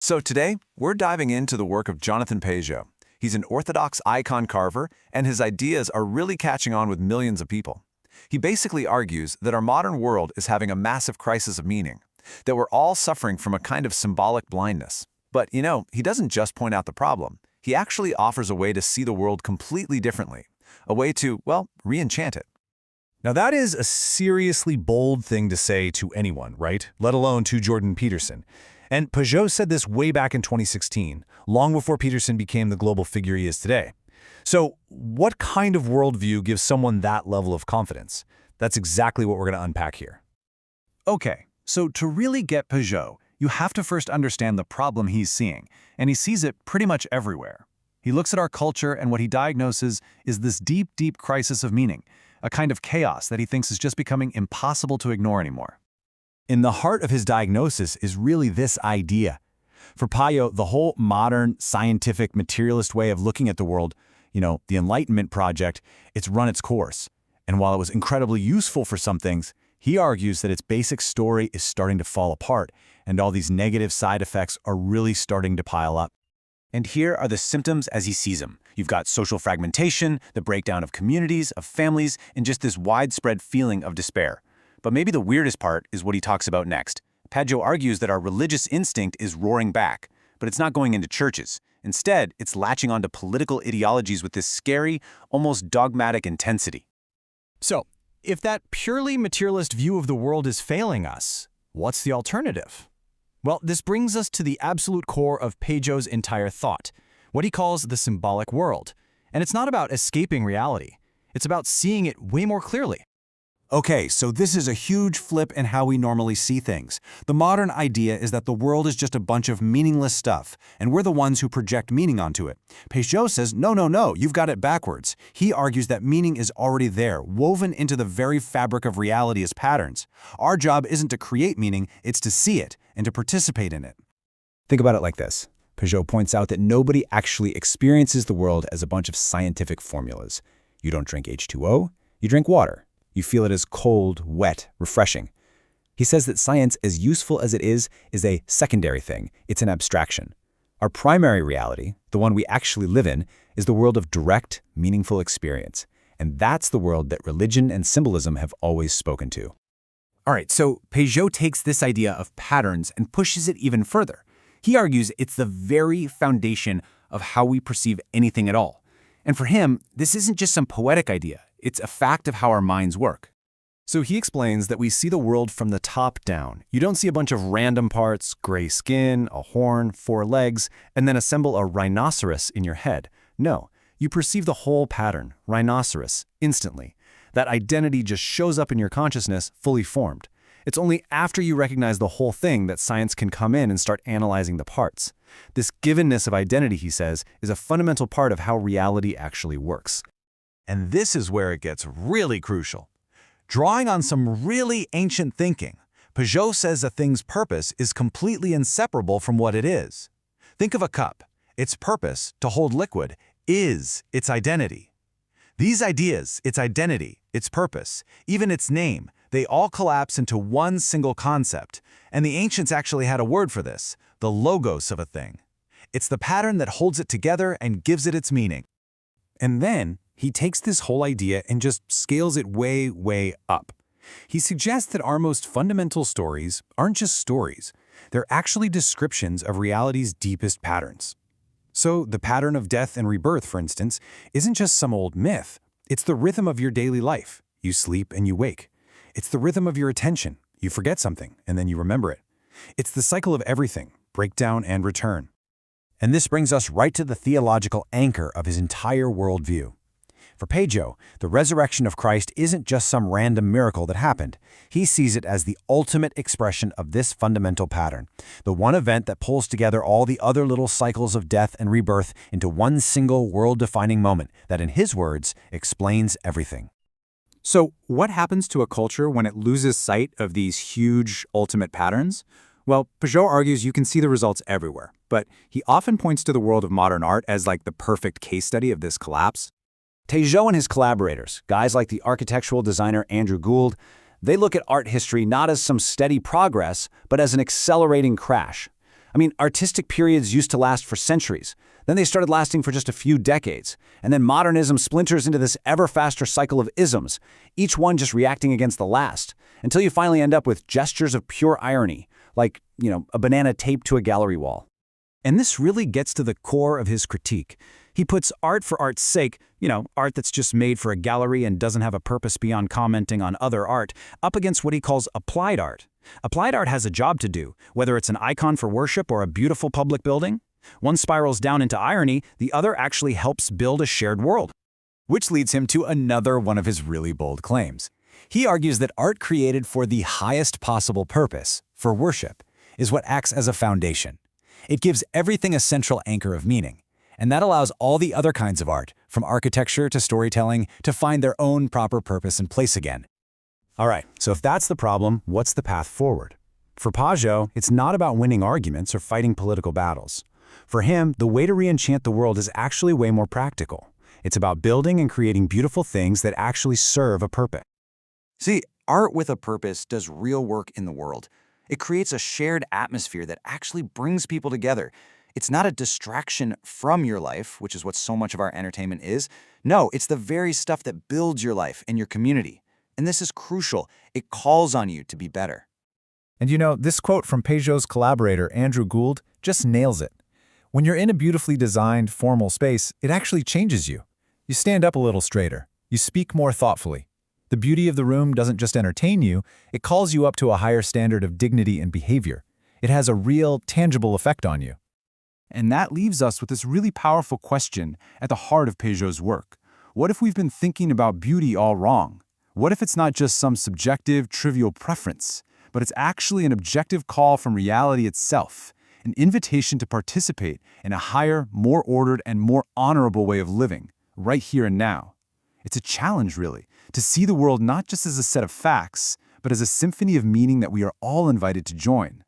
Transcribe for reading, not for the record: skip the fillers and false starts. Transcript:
So today, we're diving into the work of Jonathan Pageau. He's an orthodox icon carver, and his ideas are really catching on with millions of people. He basically argues that our modern world is having a massive crisis of meaning, that we're all suffering from a kind of symbolic blindness. But, he doesn't just point out the problem. He actually offers a way to see the world completely differently, a way to, re-enchant it. Now that is a seriously bold thing to say to anyone, right? Let alone to Jordan Peterson. And Pageau said this way back in 2016, long before Peterson became the global figure he is today. So what kind of worldview gives someone that level of confidence? That's exactly what we're going to unpack here. Okay, so to really get Pageau, you have to first understand the problem he's seeing, and he sees it pretty much everywhere. He looks at our culture, and what he diagnoses is this deep, deep crisis of meaning, a kind of chaos that he thinks is just becoming impossible to ignore anymore. In the heart of his diagnosis is really this idea. For Pageau, the whole modern, scientific, materialist way of looking at the world, the Enlightenment project, it's run its course. And while it was incredibly useful for some things, he argues that its basic story is starting to fall apart, and all these negative side effects are really starting to pile up. And here are the symptoms as he sees them. You've got social fragmentation, the breakdown of communities, of families, and just this widespread feeling of despair. But maybe the weirdest part is what he talks about next. Pageau argues that our religious instinct is roaring back, but it's not going into churches. Instead, it's latching onto political ideologies with this scary, almost dogmatic intensity. So, if that purely materialist view of the world is failing us, what's the alternative? Well, this brings us to the absolute core of Pageau's entire thought, what he calls the symbolic world. And it's not about escaping reality. It's about seeing it way more clearly. Okay, so this is a huge flip in how we normally see things. The modern idea is that the world is just a bunch of meaningless stuff, and we're the ones who project meaning onto it. Pageau says, no, you've got it backwards. He argues that meaning is already there, woven into the very fabric of reality as patterns. Our job isn't to create meaning, it's to see it and to participate in it. Think about it like this. Pageau points out that nobody actually experiences the world as a bunch of scientific formulas. You don't drink H2O, you drink water. You feel it as cold, wet, refreshing. He says that science, as useful as it is a secondary thing. It's an abstraction. Our primary reality, the one we actually live in, is the world of direct, meaningful experience. And that's the world that religion and symbolism have always spoken to. All right, so Pageau takes this idea of patterns and pushes it even further. He argues it's the very foundation of how we perceive anything at all. And for him, this isn't just some poetic idea. It's a fact of how our minds work. So he explains that we see the world from the top down. You don't see a bunch of random parts, gray skin, a horn, 4 legs, and then assemble a rhinoceros in your head. No, you perceive the whole pattern, rhinoceros, instantly. That identity just shows up in your consciousness, fully formed. It's only after you recognize the whole thing that science can come in and start analyzing the parts. This givenness of identity, he says, is a fundamental part of how reality actually works. And this is where it gets really crucial. Drawing on some really ancient thinking, Pageau says a thing's purpose is completely inseparable from what it is. Think of a cup. Its purpose, to hold liquid, is its identity. These ideas, its identity, its purpose, even its name, they all collapse into one single concept. And the ancients actually had a word for this, the logos of a thing. It's the pattern that holds it together and gives it its meaning. And then he takes this whole idea and just scales it way, way up. He suggests that our most fundamental stories aren't just stories. They're actually descriptions of reality's deepest patterns. So the pattern of death and rebirth, for instance, isn't just some old myth. It's the rhythm of your daily life. You sleep and you wake. It's the rhythm of your attention. You forget something and then you remember it. It's the cycle of everything, breakdown and return. And this brings us right to the theological anchor of his entire worldview. For Pageau, the resurrection of Christ isn't just some random miracle that happened. He sees it as the ultimate expression of this fundamental pattern, the one event that pulls together all the other little cycles of death and rebirth into one single world-defining moment that, in his words, explains everything. So what happens to a culture when it loses sight of these huge ultimate patterns? Well, Pageau argues you can see the results everywhere, but he often points to the world of modern art as like the perfect case study of this collapse. Pageau and his collaborators, guys like the architectural designer Andrew Gould, they look at art history not as some steady progress, but as an accelerating crash. I mean, artistic periods used to last for centuries. Then they started lasting for just a few decades. And then modernism splinters into this ever faster cycle of isms, each one just reacting against the last, until you finally end up with gestures of pure irony, like, a banana taped to a gallery wall. And this really gets to the core of his critique. He puts art for art's sake, art that's just made for a gallery and doesn't have a purpose beyond commenting on other art, up against what he calls applied art. Applied art has a job to do, whether it's an icon for worship or a beautiful public building. One spirals down into irony, the other actually helps build a shared world. Which leads him to another one of his really bold claims. He argues that art created for the highest possible purpose, for worship, is what acts as a foundation. It gives everything a central anchor of meaning, and that allows all the other kinds of art, from architecture to storytelling, to find their own proper purpose and place again. All right, so if that's the problem, what's the path forward? For Pageau, it's not about winning arguments or fighting political battles. For him, the way to re-enchant the world is actually way more practical. It's about building and creating beautiful things that actually serve a purpose. See, art with a purpose does real work in the world. It creates a shared atmosphere that actually brings people together. It's not a distraction from your life, which is what so much of our entertainment is. No, it's the very stuff that builds your life and your community. And this is crucial. It calls on you to be better. And this quote from Pageau's collaborator, Andrew Gould, just nails it. When you're in a beautifully designed, formal space, it actually changes you. You stand up a little straighter. You speak more thoughtfully. The beauty of the room doesn't just entertain you, it calls you up to a higher standard of dignity and behavior. It has a real, tangible effect on you. And that leaves us with this really powerful question at the heart of Pageau's work. What if we've been thinking about beauty all wrong? What if it's not just some subjective, trivial preference, but it's actually an objective call from reality itself, an invitation to participate in a higher, more ordered, and more honorable way of living, right here and now? It's a challenge, really, to see the world not just as a set of facts, but as a symphony of meaning that we are all invited to join.